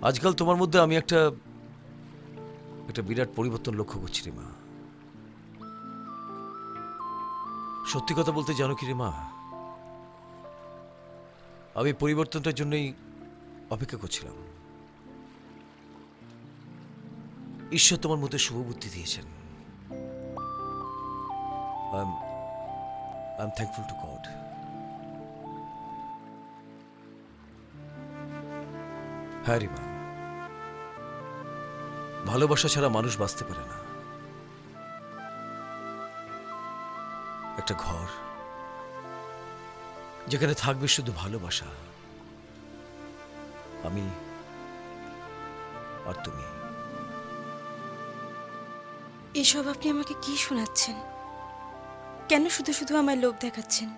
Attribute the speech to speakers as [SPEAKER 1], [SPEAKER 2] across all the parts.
[SPEAKER 1] আজকাল তোমার মধ্যে আমি একটা একটা বিরাট পরিবর্তন লক্ষ্য করছি রে মা। সত্যি কথা বলতে জানো কি রে মা, আমি পরিবর্তনটার জন্যই অপেক্ষা করছিলাম। ঈশ্বর তোমার মধ্যে শুভবুদ্ধি দিয়েছেন। I am thankful to god. হ্যাঁ রে মা, ভালোবাসা ছাড়া মানুষ বাঁচতে পারে না। একটা ঘর যেখানে থাকবে শুধু ভালোবাসা, আমি আর তুমি।
[SPEAKER 2] এসব আপনি আমাকে কি শোনাচ্ছেন? কেন শুধু শুধু আমার লোভ দেখাচ্ছেন?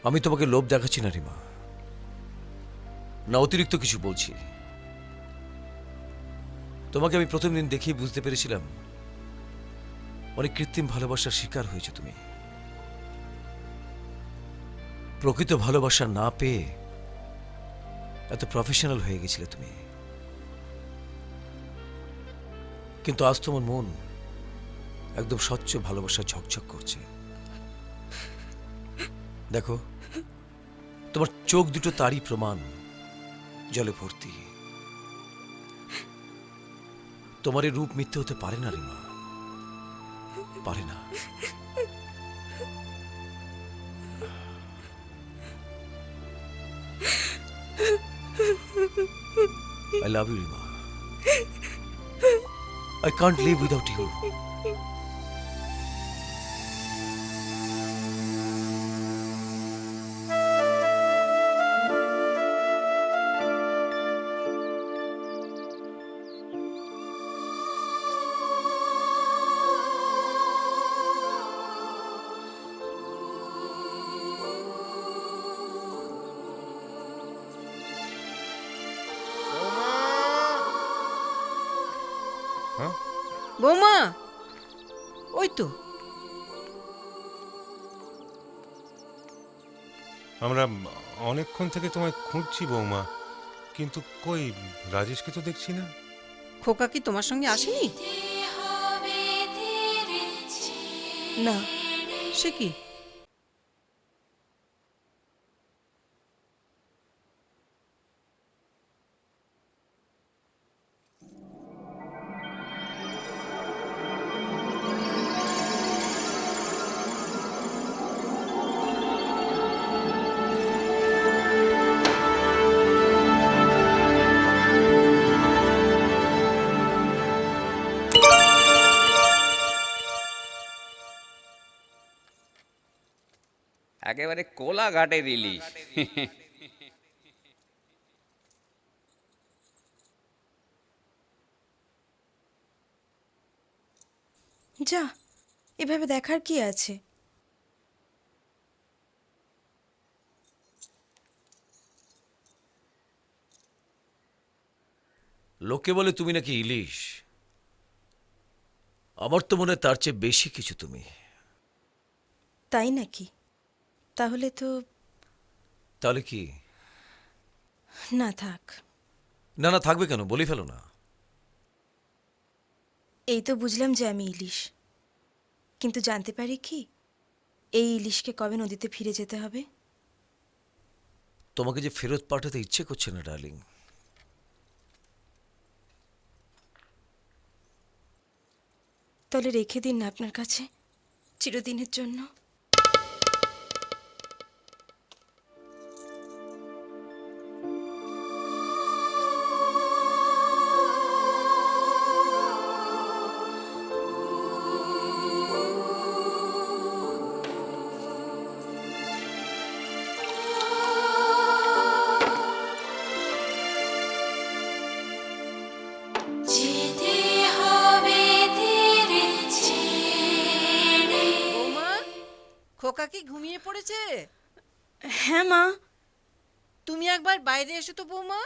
[SPEAKER 1] আমি তোমাকে লোভ দেখাচ্ছি না রিমা, না অতিরিক্ত কিছু বলছি। তোমাকে আমি প্রথম দিন দেখেই বুঝতে পেরেছিলাম অনেক কৃত্রিম ভালোবাসার শিকার হয়েছে তুমি। প্রকৃত ভালোবাসা না পেয়ে এত প্রফেশনাল হয়ে গেছিলে তুমি। কিন্তু আজ তোমার মন একদম স্বচ্ছ ভালোবাসা ঝকঝক করছে। দেখো, তোমার চোখ দুটো তারই প্রমাণ, জলে ভর্তি। তোমার এই রূপ মিথ্যে হতে পারে না রিমা, পারে না। I love you, Rima. I can't live without you.
[SPEAKER 3] বৌমা, ওই তো
[SPEAKER 4] আমরা অনেকক্ষণ থেকে তোমায় খুঁজছি বৌমা, কিন্তু কই রাজেশকে তো দেখছি না।
[SPEAKER 3] খোকা কি তোমার সঙ্গে আসেনি?
[SPEAKER 2] না,
[SPEAKER 3] সে কি?
[SPEAKER 5] একেবারে কোলাঘাটের ইলিশ।
[SPEAKER 2] যা, এভাবে দেখার কি আছে?
[SPEAKER 1] লোকে বলে তুমি নাকি ইলিশ, আমার তো মনে হয় তার চেয়ে বেশি কিছু তুমি।
[SPEAKER 2] তাই নাকি? তাহলে তো
[SPEAKER 1] তাহলে কি?
[SPEAKER 2] না থাক।
[SPEAKER 1] না না, থাকবে কেন, বলি ফেলো না।
[SPEAKER 2] এই তো বুঝলাম যে আমি ইলিশ, কিন্তু জানতে পারি কি এই ইলিশকে কবে নদীতে ফিরে যেতে হবে?
[SPEAKER 1] তোমাকে যে ফেরত পাঠাতে ইচ্ছে করছে না ডার্লিং।
[SPEAKER 2] তাহলে রেখে দিন না আপনার কাছে চিরদিনের জন্য।
[SPEAKER 3] বৌমা, খোকা কি ঘুমিয়ে পড়েছে?
[SPEAKER 2] হ্যাঁ মা।
[SPEAKER 3] তুমি একবার বাইরে এসো তো বৌমা।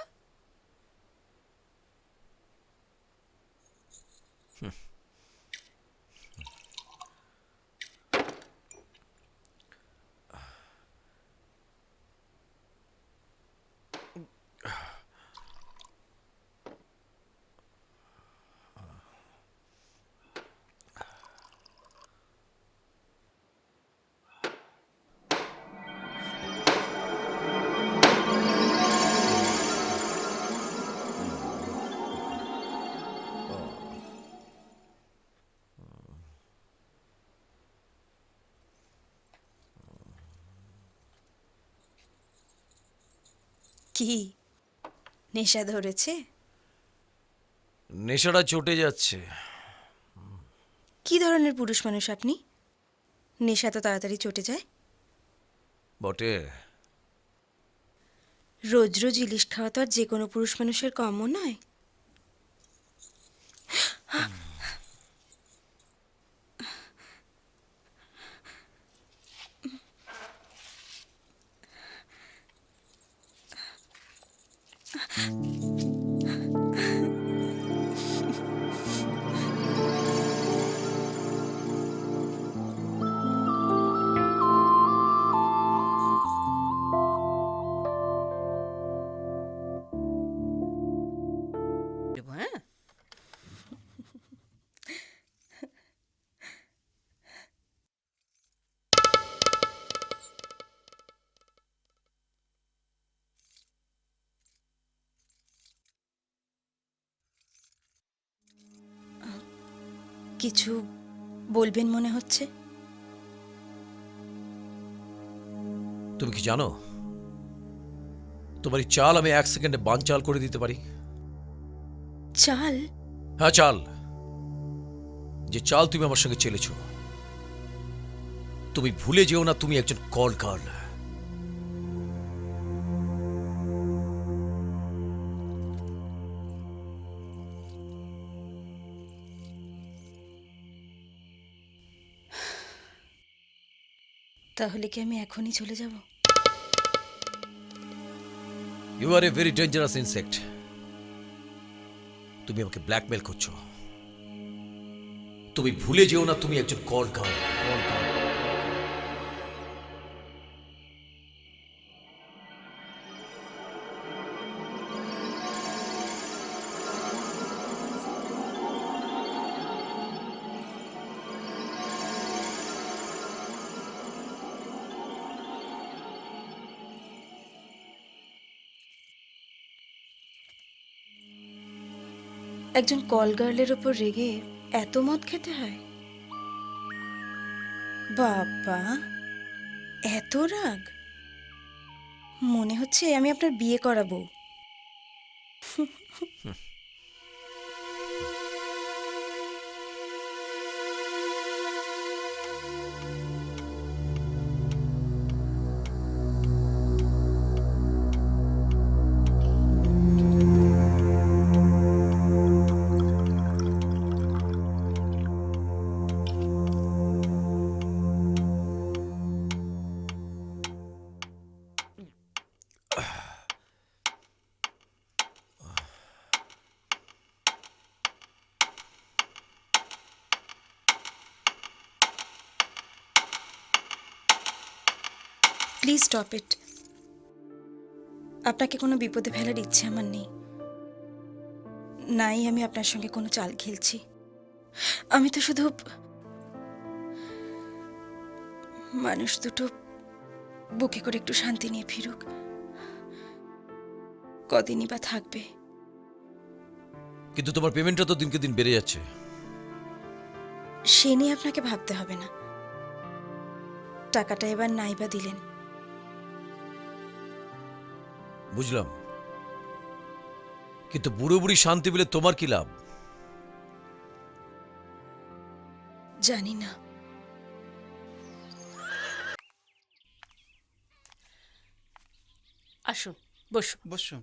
[SPEAKER 2] কি নেশা ধরেছে?
[SPEAKER 1] নেশাটা চটে যাচ্ছে।
[SPEAKER 2] কি ধরনের পুরুষ মানুষ আপনি? নেশা তো তাড়াতাড়ি চটে যায়।
[SPEAKER 1] বটে।
[SPEAKER 2] রোজ রোজ ইলিশ খাওয়া তো আর যে কোনো পুরুষ মানুষের কমও নয়।
[SPEAKER 3] দেবো, হ্যাঁ?
[SPEAKER 2] কিছু বলবেন মনে হচ্ছে।
[SPEAKER 1] তুমি কি জানো তোমার এই চাল আমি 1 সেকেন্ডে বানচাল করে দিতে পারি?
[SPEAKER 2] চাল?
[SPEAKER 1] হ্যাঁ, চাল। যে চাল তুমি আমার সঙ্গে চেলেছ। তুমি ভুলে যেও না তুমি একজন কল গার্ল।
[SPEAKER 2] তাহলে কি আমি এখনই চলে যাব?
[SPEAKER 1] You are a very dangerous insect. তুমি আমাকে ব্ল্যাকমেল করছো। তুমি ভুলে যেও না তুমি একজন কল গার্ল।
[SPEAKER 2] একজন কল গার্লের ওপর রেগে এত মদ খেতে হয়? বাবা, এত রাগ! মনে হচ্ছে আমি আপনার বিয়ে করাবো। Please stop it. আপনাকে কোনো বিপদে ফেলার ইচ্ছে আমার নেই। নাই আমি আপনার সঙ্গে কোনো চাল খেলছি। আমি তো শুধু মানুষ দুটো বুকে করে একটু শান্তি নিয়ে ফিরুক। কদিনই বা থাকবে।
[SPEAKER 1] কিন্তু তোমার পেমেন্টটা তো দিনকে দিন বেড়ে যাচ্ছে।
[SPEAKER 2] সে নিয়ে আপনাকে ভাবতে হবে না। টাকাটা এবার নাই বা দিলেন।
[SPEAKER 1] বুঝলাম, কিন্তু বুড়ো বুড়ি শান্তি পেলে তোমার কি লাভ?
[SPEAKER 2] জানি না।
[SPEAKER 6] আসুন, বসুন।
[SPEAKER 7] বসুন।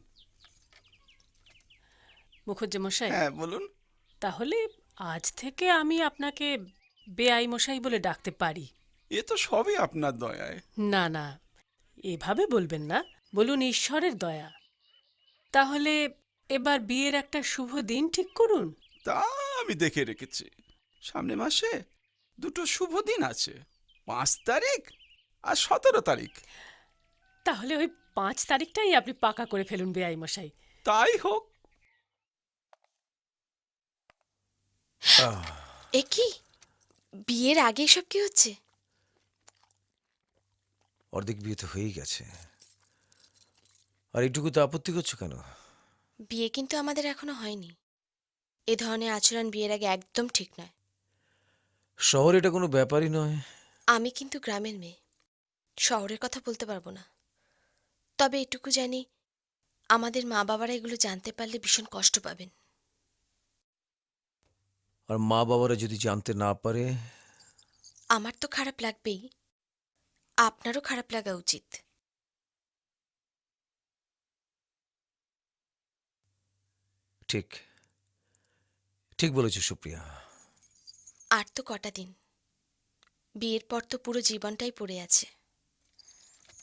[SPEAKER 6] মুখুজ্জে মশাই,
[SPEAKER 7] হ্যাঁ, বলুন।
[SPEAKER 6] তাহলে আজ থেকে আমি আপনাকে বেআই মশাই বলে ডাকতে পারি?
[SPEAKER 7] এ তো সবই আপনার দয়ায়।
[SPEAKER 6] না না, এভাবে বলবেন না, বলুন ঈশ্বরের দয়া। তাহলে এবার বিয়ের একটা শুভ দিন ঠিক করুন।
[SPEAKER 7] তা আমি দেখে রেখেছি। সামনে মাসে দুটো শুভ দিন আছে, 5 তারিখ আর 17 তারিখ।
[SPEAKER 6] তাহলে ওই 5 তারিখটাই আপনি পাকা করে ফেলুন বেআই মশাই।
[SPEAKER 7] তাই হোক।
[SPEAKER 8] এ কি বিয়ের আগে এসব কি হচ্ছে?
[SPEAKER 1] অর্ধেক বিয়ে তো হয়েই গেছে, আর এইটুকু তো আপত্তি করছো কেন?
[SPEAKER 8] বিয়ে কিন্তু আমাদের এখনো হয়নি। এ ধরনের আচরণ বিয়ের আগে একদম ঠিক নয়।
[SPEAKER 1] শহরে এটা কোনো ব্যাপারই নয়।
[SPEAKER 8] আমি কিন্তু গ্রামের মেয়ে, শহরের কথা বলতে পারবো না। তবে এটুকু জানি, আমাদের মা বাবারা এগুলো জানতে পারলে ভীষণ কষ্ট পাবেন।
[SPEAKER 1] আর মা বাবারা যদি জানতে না পারে?
[SPEAKER 8] আমার তো খারাপ লাগবেই, আপনারও খারাপ লাগা উচিত।
[SPEAKER 1] ঠিক ঠিক বলেছ সুপ্রিয়া।
[SPEAKER 8] আর তো কটা দিন, বিয়ের পর তো পুরো জীবনটাই পড়ে আছে।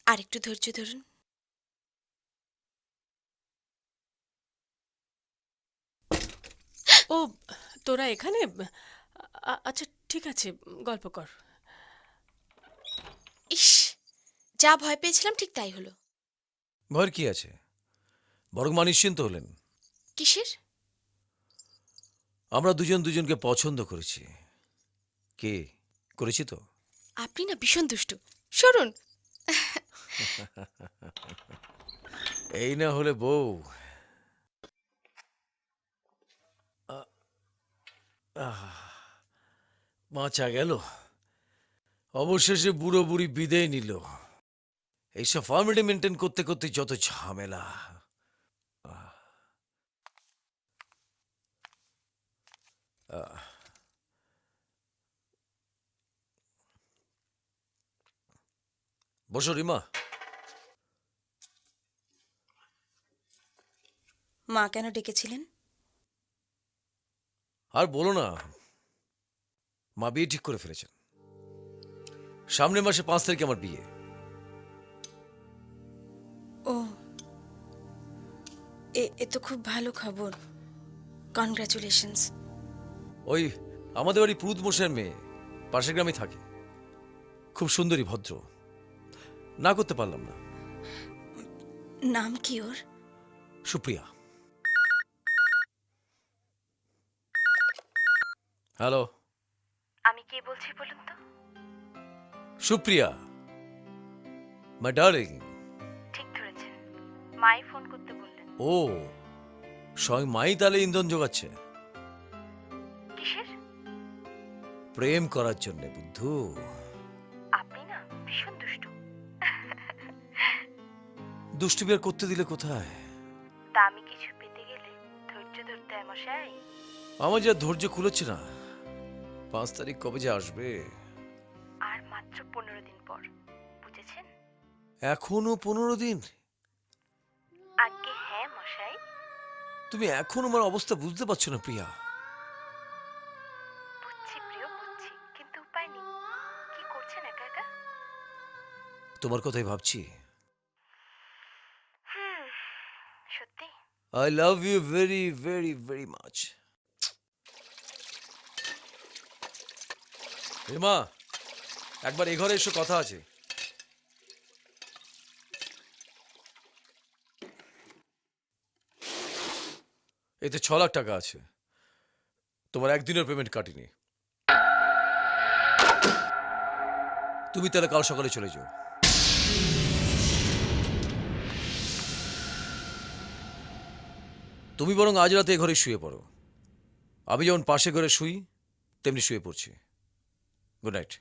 [SPEAKER 8] আর একটু ধৈর্য ধরুন।
[SPEAKER 6] ও, তোরা এখানে? আচ্ছা ঠিক আছে, গল্প কর।
[SPEAKER 8] ইস, যা ভয় পেয়েছিলাম ঠিক তাই হলো।
[SPEAKER 1] ভয়ের কি আছে, বরং মা নিশ্চিন্ত হলেন।
[SPEAKER 8] কিসের?
[SPEAKER 1] আমরা দুজন দুজনকে পছন্দ করেছি। কে করেছি তো?
[SPEAKER 8] আপনি না ভীষণ দুষ্টু, সরুন।
[SPEAKER 1] এই না হলে বউ। বাঁচা গেল, অবশেষে বুড়ো বুড়ি বিদায় নিল। এইসব ফর্মালিটি মেনটেন করতে করতে যত ঝামেলা। বসো রিমা।
[SPEAKER 2] মা কেন ডেকেছিলেন?
[SPEAKER 1] আর বলো না, মা বিয়ে ঠিক করে ফেলেছেন। সামনের মাসে 5 তারিখে আমার বিয়ে।
[SPEAKER 2] ও, এ তো খুব ভালো খবর। কনগ্রাচুলেশনস।
[SPEAKER 1] ওই আমাদের বাড়ি পুরুত মশাইয়ের মেয়ে, পাশের গ্রামে থাকে, খুব সুন্দরী, ভদ্র। না করতে পারলাম না।
[SPEAKER 2] নাম কি ওর?
[SPEAKER 1] সুপ্রিয়া। হ্যালো,
[SPEAKER 8] আমি কে বলছি বলুন তো?
[SPEAKER 1] Supriya, my darling.
[SPEAKER 8] ঠিক ধরেছেন, মাই ফোন করতে বললেন।
[SPEAKER 1] ও, স্বয়ং মাই তাহলে ইন্ধন জোগাচ্ছে
[SPEAKER 8] কিসের?
[SPEAKER 1] প্রেম করার জন্য। বুদ্ধু,
[SPEAKER 8] আপনি না ভীষণ দুষ্টু।
[SPEAKER 1] দুষ্টু বিয়ার করতে দিলে কোথায়?
[SPEAKER 8] দামি কিছু পেতে গেলে ধৈর্য ধরতে হয় মশাই।
[SPEAKER 1] আমার যা ধৈর্য কুলোচ্ছে না। 5 তারিখ কবে যে আসবে?
[SPEAKER 8] আর মাত্র 15 দিন পর, বুঝেছেন?
[SPEAKER 1] এখনো 15 দিন?
[SPEAKER 8] আগে হ্যাঁ মশাই।
[SPEAKER 1] তুমি এখন আমার অবস্থা বুঝতে পারছো না প্রিয়া।
[SPEAKER 8] বুঝছি প্রিয়, বুঝছি, কিন্তু উপায় নেই। কি করছেন একা একা?
[SPEAKER 1] তোমার কথাই ভাবছি।
[SPEAKER 8] সত্যি?
[SPEAKER 1] I love you very very very much. Rima, একবার এ ঘরে এসে কথা আছে। এতে 6 লাখ টাকা আছে। তোমার একদিনের পেমেন্ট কাটিনি। তুমি তাহলে কাল সকালে চলে যাও। তুমি বরং আজ রাতে এ ঘরে শুয়ে পড়ো। আমি যেমন পাশে ঘরে শুই তেমনি শুয়ে পড়ছি। Good night.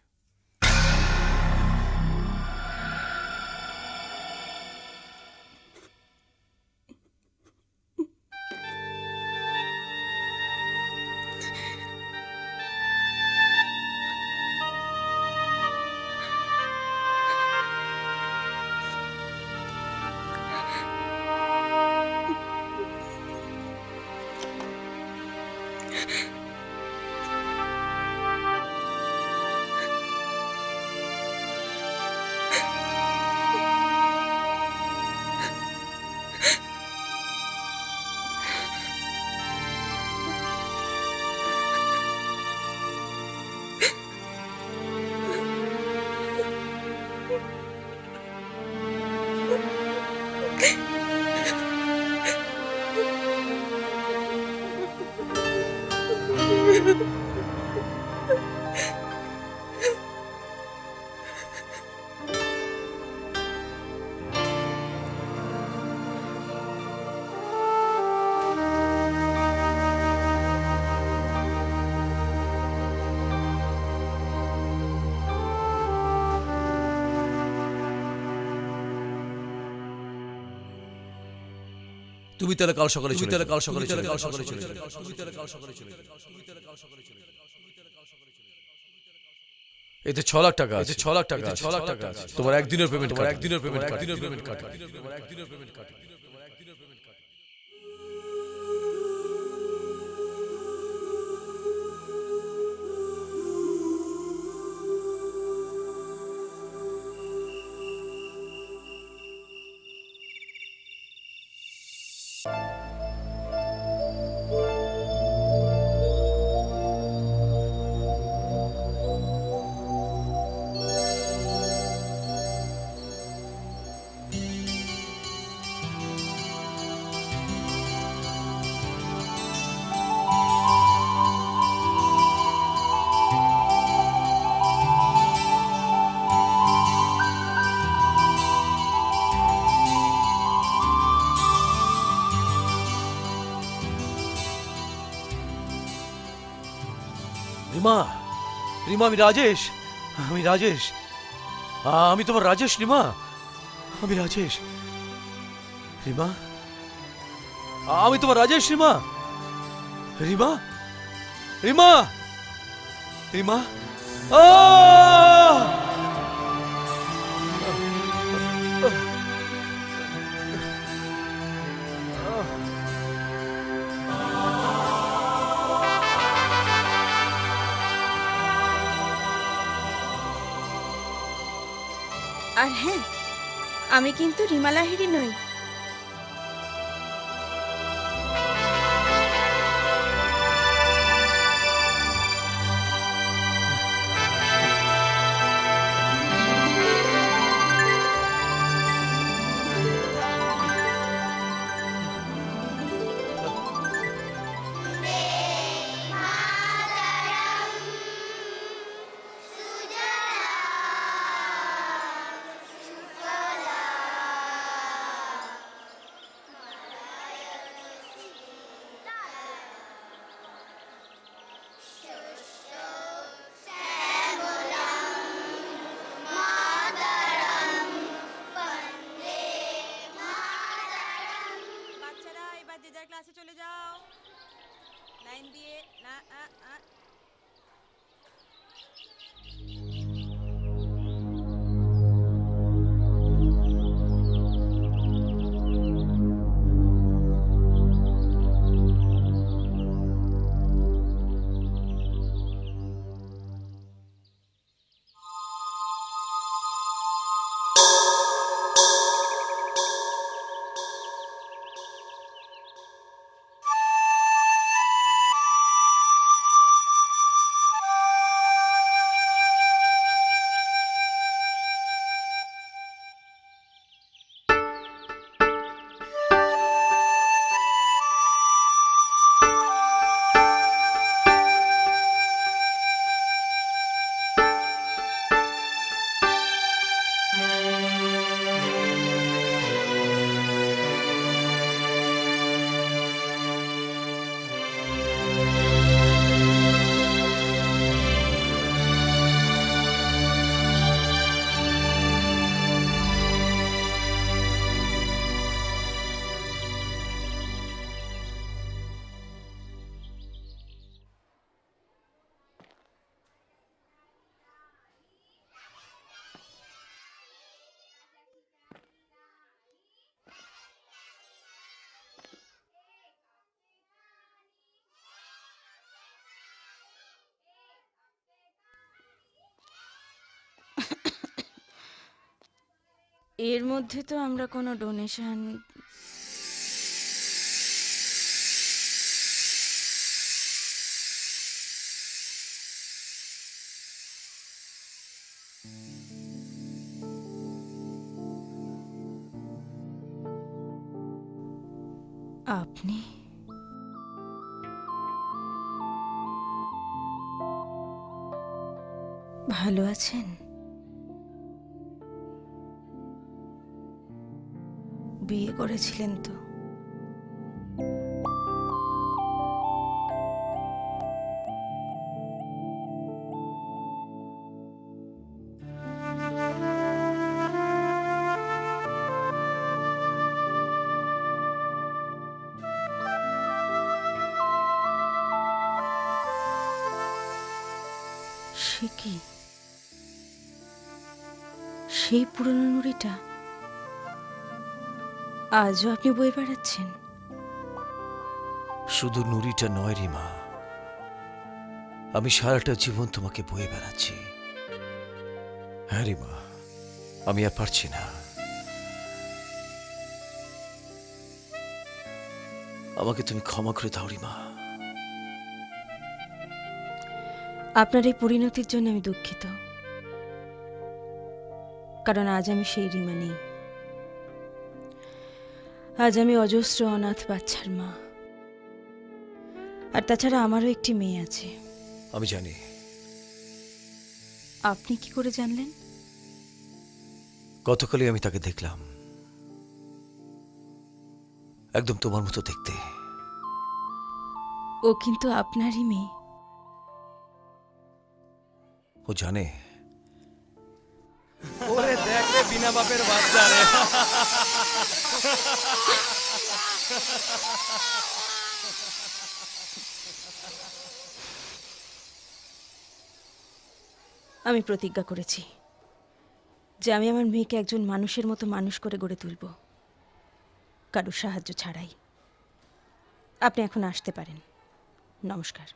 [SPEAKER 1] তুমি তাহলে কাল সকালে চলে এতে 6 লাখ টাকা আছে। তোমার একদিনের পেমেন্ট কাট। রিমা, আমি রাজেশ। আমি তোমার রাজেশ। রিমা, আমি রাজেশ। রিমা, আমি তোমার রাজেশ। রিমা, আহ!
[SPEAKER 2] আর হ্যাঁ, আমি কিন্তু রিমা লাহিড়ী নই।
[SPEAKER 9] বাচ্চারা এবার যে যার ক্লাসে চলে যাও, লাইন দিয়ে। না
[SPEAKER 2] এর মধ্যে তো আমরা কোনো ডোনেশন। আপনি ভালো আছেন? বিয়ে করেছিলেন তো? সে কি, সেই পুরনো নুড়িটা আজও আপনি বয়ে বেড়াচ্ছেন?
[SPEAKER 1] শুধু নুড়িটা নয় রিমা, আমি সারাটা জীবন তোমাকে বয়ে বেড়াচ্ছি। হ্যাঁ রিমা, আমি আর পারছি না। আমাকে তুমি ক্ষমা করে দাও রিমা।
[SPEAKER 2] আপনার এই পরিণতির জন্য আমি দুঃখিত, কারণ আজ আমি সেই রিমা নেই। আজ আমি অজস্র অনাথ বাচ্চার মা। আর তাছাড়া আমারও একটি মেয়ে আছে।
[SPEAKER 1] আমি জানি।
[SPEAKER 2] আপনি কি করে জানলেন?
[SPEAKER 1] গতকালই আমি তাকে দেখলাম, একদম তোমার মতো দেখতে।
[SPEAKER 2] ও কিন্তু আপনারই মেয়ে।
[SPEAKER 1] ও জানে?
[SPEAKER 10] ওরে দেখ রে বিনা বাপের বাচ্চা রে।
[SPEAKER 2] আমি প্রতিজ্ঞা করেছি যে আমি আমার মেয়েকে একজন মানুষের মতো মানুষ করে গড়ে তুলব, কারো সাহায্য ছাড়াই। আপনি এখন আসতে পারেন। নমস্কার।